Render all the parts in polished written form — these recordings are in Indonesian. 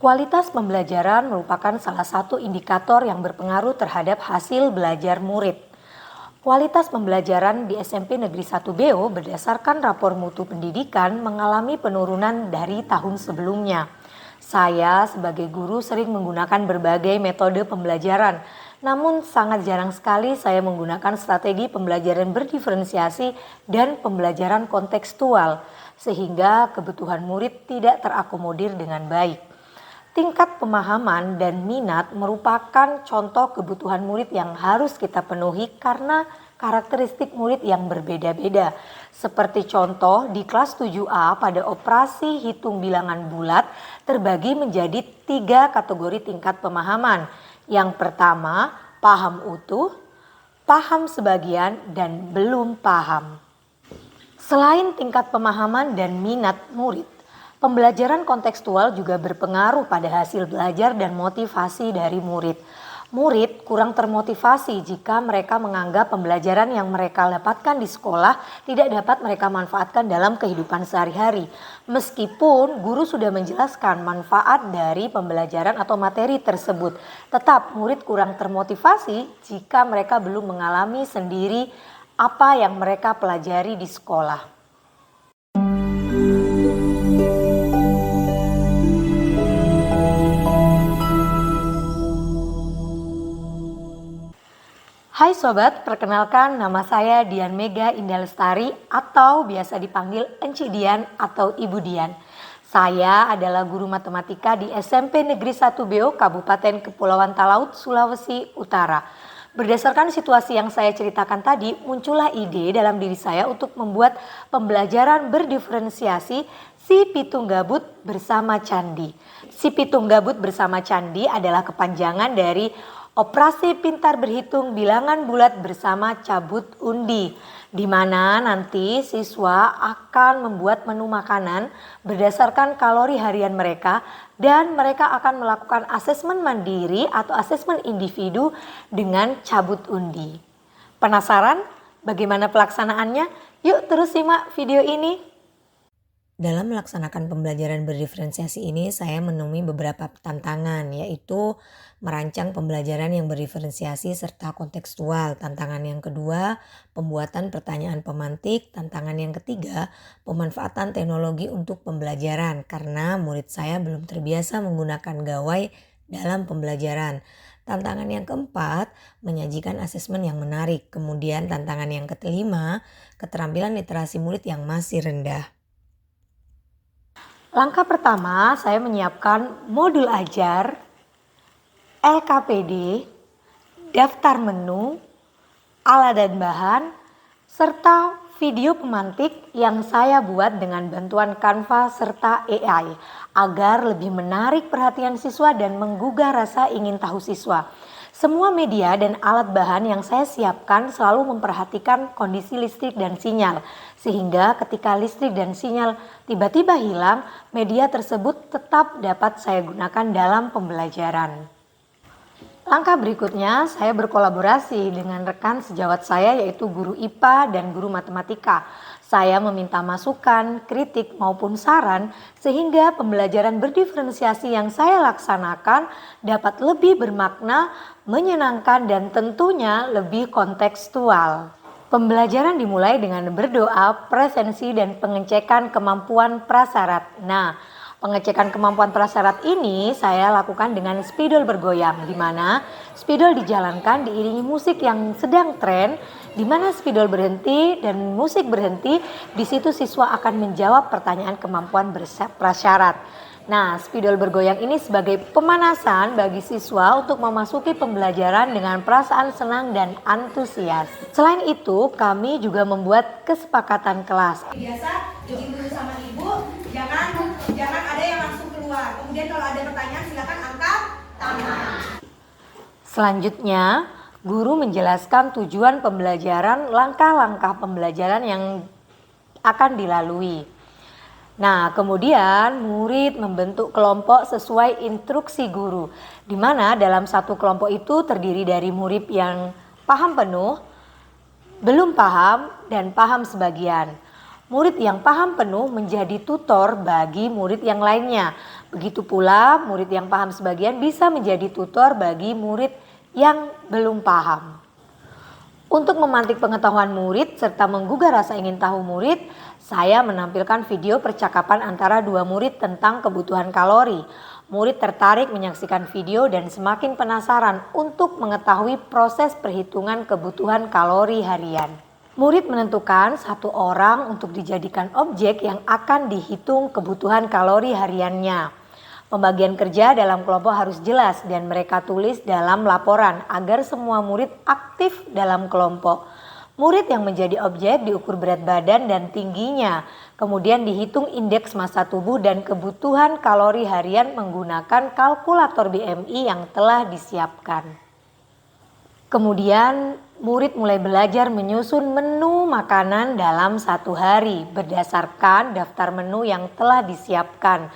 Kualitas pembelajaran merupakan salah satu indikator yang berpengaruh terhadap hasil belajar murid. Kualitas pembelajaran di SMP Negeri 1 BO berdasarkan rapor mutu pendidikan mengalami penurunan dari tahun sebelumnya. Saya sebagai guru sering menggunakan berbagai metode pembelajaran, namun sangat jarang sekali saya menggunakan strategi pembelajaran berdiferensiasi dan pembelajaran kontekstual, sehingga kebutuhan murid tidak terakomodir dengan baik. Tingkat pemahaman dan minat merupakan contoh kebutuhan murid yang harus kita penuhi karena karakteristik murid yang berbeda-beda. Seperti contoh di kelas 7A pada operasi hitung bilangan bulat terbagi menjadi 3 kategori tingkat pemahaman. Yang pertama, paham utuh, paham sebagian, dan belum paham. Selain tingkat pemahaman dan minat murid, pembelajaran kontekstual juga berpengaruh pada hasil belajar dan motivasi dari murid. Murid kurang termotivasi jika mereka menganggap pembelajaran yang mereka dapatkan di sekolah tidak dapat mereka manfaatkan dalam kehidupan sehari-hari. Meskipun guru sudah menjelaskan manfaat dari pembelajaran atau materi tersebut, tetap murid kurang termotivasi jika mereka belum mengalami sendiri apa yang mereka pelajari di sekolah. Hai sobat, perkenalkan nama saya Dian Mega Indah Lestari atau biasa dipanggil Enci Dian atau Ibu Dian. Saya adalah guru matematika di SMP Negeri 1 BO Kabupaten Kepulauan Talaut, Sulawesi Utara. Berdasarkan situasi yang saya ceritakan tadi, muncullah ide dalam diri saya untuk membuat pembelajaran berdiferensiasi Si Pitung Gabut bersama Candi. Si Pitung Gabut bersama Candi adalah kepanjangan dari Operasi Pintar Berhitung Bilangan Bulat bersama Cabut Undi, di mana nanti siswa akan membuat menu makanan berdasarkan kalori harian mereka dan mereka akan melakukan asesmen mandiri atau asesmen individu dengan cabut undi. Penasaran bagaimana pelaksanaannya? Yuk terus simak video ini. Dalam melaksanakan pembelajaran berdiferensiasi ini saya menemui beberapa tantangan, yaitu merancang pembelajaran yang berdiferensiasi serta kontekstual. Tantangan yang kedua, pembuatan pertanyaan pemantik. Tantangan yang ketiga, pemanfaatan teknologi untuk pembelajaran karena murid saya belum terbiasa menggunakan gawai dalam pembelajaran. Tantangan yang keempat, menyajikan asesmen yang menarik. Kemudian tantangan yang kelima, keterampilan literasi murid yang masih rendah. Langkah pertama, saya menyiapkan modul ajar, LKPD, daftar menu, alat dan bahan, serta video pemantik yang saya buat dengan bantuan Canva serta AI agar lebih menarik perhatian siswa dan menggugah rasa ingin tahu siswa. Semua media dan alat bahan yang saya siapkan selalu memperhatikan kondisi listrik dan sinyal, sehingga ketika listrik dan sinyal tiba-tiba hilang, media tersebut tetap dapat saya gunakan dalam pembelajaran. Langkah berikutnya, saya berkolaborasi dengan rekan sejawat saya yaitu guru IPA dan guru matematika. Saya meminta masukan, kritik maupun saran sehingga pembelajaran berdiferensiasi yang saya laksanakan dapat lebih bermakna, menyenangkan dan tentunya lebih kontekstual. Pembelajaran dimulai dengan berdoa, presensi dan pengecekan kemampuan prasyarat. Pengecekan kemampuan prasyarat ini saya lakukan dengan spidol bergoyang, di mana spidol dijalankan diiringi musik yang sedang tren, di mana spidol berhenti dan musik berhenti, di situ siswa akan menjawab pertanyaan kemampuan prasyarat. Spidol bergoyang ini sebagai pemanasan bagi siswa untuk memasuki pembelajaran dengan perasaan senang dan antusias. Selain itu, kami juga membuat kesepakatan kelas. Biasa izin dulu sama ibu, jangan ada yang langsung keluar. Kemudian kalau ada pertanyaan silakan angkat tangan. Selanjutnya, guru menjelaskan tujuan pembelajaran, langkah-langkah pembelajaran yang akan dilalui. Kemudian murid membentuk kelompok sesuai instruksi guru, di mana dalam satu kelompok itu terdiri dari murid yang paham penuh, belum paham, dan paham sebagian. Murid yang paham penuh menjadi tutor bagi murid yang lainnya. Begitu pula murid yang paham sebagian bisa menjadi tutor bagi murid yang belum paham. Untuk memantik pengetahuan murid serta menggugah rasa ingin tahu murid, saya menampilkan video percakapan antara dua murid tentang kebutuhan kalori. Murid tertarik menyaksikan video dan semakin penasaran untuk mengetahui proses perhitungan kebutuhan kalori harian. Murid menentukan satu orang untuk dijadikan objek yang akan dihitung kebutuhan kalori hariannya. Pembagian kerja dalam kelompok harus jelas dan mereka tulis dalam laporan agar semua murid aktif dalam kelompok. Murid yang menjadi objek diukur berat badan dan tingginya. Kemudian dihitung indeks massa tubuh dan kebutuhan kalori harian menggunakan kalkulator BMI yang telah disiapkan. Kemudian murid mulai belajar menyusun menu makanan dalam satu hari berdasarkan daftar menu yang telah disiapkan.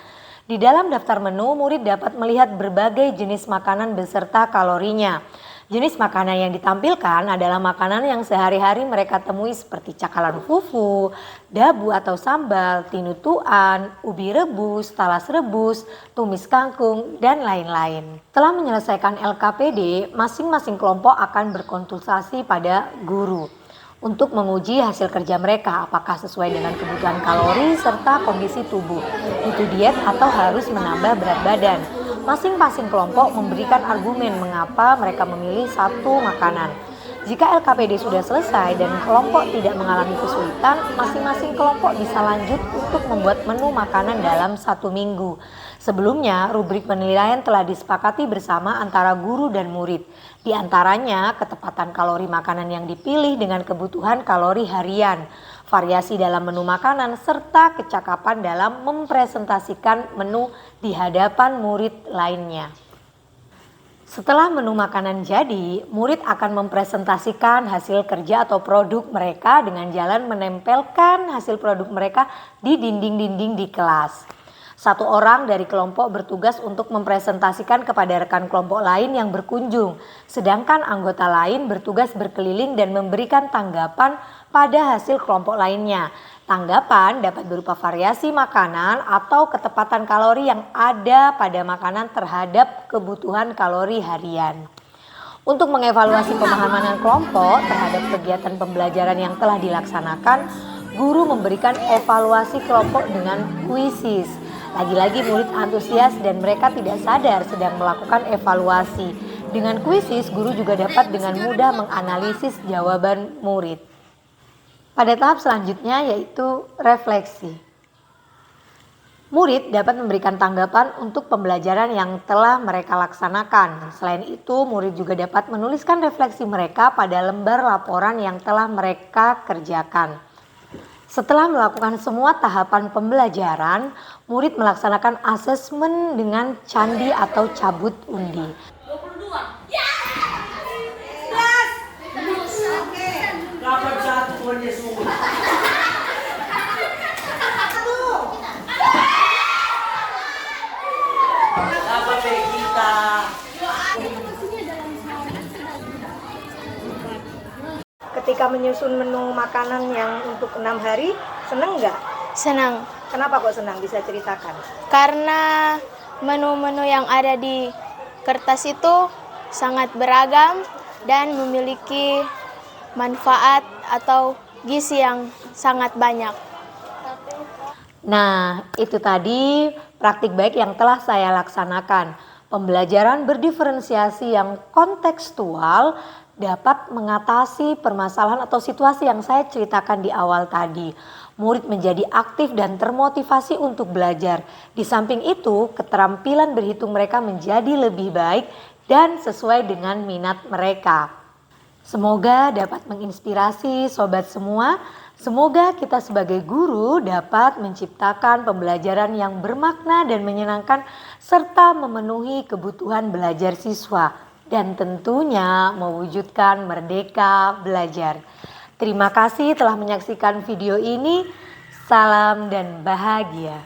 Di dalam daftar menu, murid dapat melihat berbagai jenis makanan beserta kalorinya. Jenis makanan yang ditampilkan adalah makanan yang sehari-hari mereka temui seperti cakalang fufu, dabu atau sambal, tinutuan, ubi rebus, talas rebus, tumis kangkung, dan lain-lain. Setelah menyelesaikan LKPD, masing-masing kelompok akan berkonsultasi pada guru untuk menguji hasil kerja mereka apakah sesuai dengan kebutuhan kalori serta kondisi tubuh, butuh diet atau harus menambah berat badan. Masing-masing kelompok memberikan argumen mengapa mereka memilih satu makanan. Jika LKPD sudah selesai dan kelompok tidak mengalami kesulitan, masing-masing kelompok bisa lanjut untuk membuat menu makanan dalam 1 minggu. Sebelumnya, rubrik penilaian telah disepakati bersama antara guru dan murid. Di antaranya, ketepatan kalori makanan yang dipilih dengan kebutuhan kalori harian, variasi dalam menu makanan, serta kecakapan dalam mempresentasikan menu di hadapan murid lainnya. Setelah menu makanan jadi, murid akan mempresentasikan hasil kerja atau produk mereka dengan jalan menempelkan hasil produk mereka di dinding-dinding di kelas. Satu orang dari kelompok bertugas untuk mempresentasikan kepada rekan kelompok lain yang berkunjung, sedangkan anggota lain bertugas berkeliling dan memberikan tanggapan pada hasil kelompok lainnya. Tanggapan dapat berupa variasi makanan atau ketepatan kalori yang ada pada makanan terhadap kebutuhan kalori harian. Untuk mengevaluasi pemahaman kelompok terhadap kegiatan pembelajaran yang telah dilaksanakan, guru memberikan evaluasi kelompok dengan kuisis. Lagi-lagi murid antusias dan mereka tidak sadar sedang melakukan evaluasi. Dengan kuisis, guru juga dapat dengan mudah menganalisis jawaban murid. Pada tahap selanjutnya yaitu refleksi. Murid dapat memberikan tanggapan untuk pembelajaran yang telah mereka laksanakan. Selain itu, murid juga dapat menuliskan refleksi mereka pada lembar laporan yang telah mereka kerjakan. Setelah melakukan semua tahapan pembelajaran, murid melaksanakan asesmen dengan candi atau cabut undi. 22. Ya! 11. Oke. Dapat satu buat Yesus. Dapat kita. Ketika menyusun menu makanan yang untuk 6 hari, seneng nggak? Senang, Kenapa kok senang? Bisa ceritakan. karena menu-menu yang ada di kertas itu sangat beragam dan memiliki manfaat atau gizi yang sangat banyak. Nah, itu tadi praktik baik yang telah saya laksanakan. Pembelajaran berdiferensiasi yang kontekstual dapat mengatasi permasalahan atau situasi yang saya ceritakan di awal tadi. Murid menjadi aktif dan termotivasi untuk belajar. Di samping itu, keterampilan berhitung mereka menjadi lebih baik dan sesuai dengan minat mereka. Semoga dapat menginspirasi sobat semua. Semoga kita sebagai guru dapat menciptakan pembelajaran yang bermakna dan menyenangkan serta memenuhi kebutuhan belajar siswa dan tentunya mewujudkan merdeka belajar. Terima kasih telah menyaksikan video ini. Salam dan bahagia.